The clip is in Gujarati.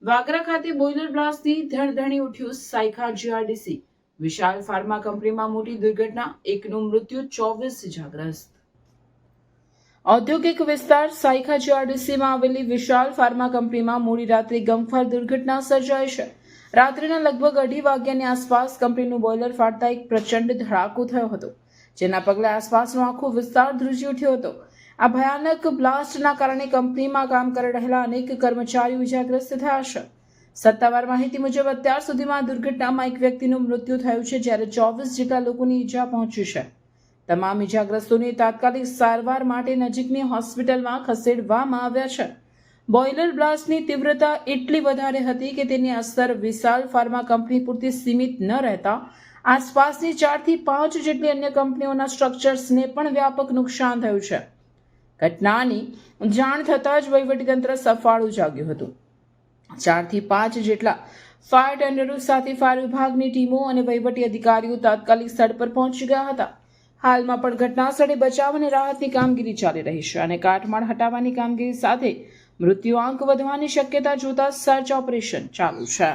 વાગરા ખાતે બોઇલર બ્લાસ્ટથી ધણધણી ઉઠ્યું સાયખા જીઆરડીસી. વિશાલ ફાર્મા કંપનીમાં મોટી દુર્ઘટના, એકનું મૃત્યુ, 24 ઇજાગ્રસ્ત. ઔદ્યોગિક વિસ્તાર સાયખા જીઆરડીસીમાં આવેલી વિશાલ ફાર્મા કંપનીમાં મોડી રાત્રે ગમખ્વાર દુર્ઘટના સર્જાઈ છે. રાત્રિના લગભગ 2:30 વાગ્યાની આસપાસ કંપનીનું બોઇલર ફાટતા એક પ્રચંડ ધડાકો થયો હતો, જેના પગલે આસપાસનો આખો વિસ્તાર ધ્રુજી ઉઠ્યો હતો. આ ભયાનક બ્લાસ્ટના કારણે કંપનીમાં કામ કરી રહેલા અનેક કર્મચારીઓ ઇજાગ્રસ્ત થયા છે. સત્તાવાર માહિતી મુજબ અત્યાર સુધીમાં આ દુર્ઘટનામાં એક વ્યક્તિનું મૃત્યુ થયું છે, જ્યારે 24 જેટલા લોકોની ઈજા પહોંચી છે. તમામ ઇજાગ્રસ્તોને તાત્કાલિક સારવાર માટે નજીકની હોસ્પિટલમાં ખસેડવામાં આવ્યા છે. બોઇલર બ્લાસ્ટની તીવ્રતા એટલી વધારે હતી કે તેની અસર વિશાલ ફાર્મા કંપની પૂરતી સીમિત ન રહેતા આસપાસની 4 થી 5 જેટલી અન્ય કંપનીઓના સ્ટ્રક્ચર્સને પણ વ્યાપક નુકસાન થયું છે. ઘટનાની જાણ થતાં જ વહીવટીતંત્ર સફાળું જાગ્યું હતું. 4 થી 5 જેટલા ફાયર ટેન્ડરો સાથે ફાયર વિભાગની ટીમો અને વહીવટી અધિકારીઓ તાત્કાલિક સ્થળ પર પહોંચી ગયા હતા. હાલમાં પણ ઘટના સ્થળે બચાવ અને રાહતની કામગીરી ચાલી રહી છે અને કાટમાળ હટાવવાની કામગીરી સાથે મૃત્યુઆંક વધવાની શક્યતા જોતા સર્ચ ઓપરેશન ચાલુ છે.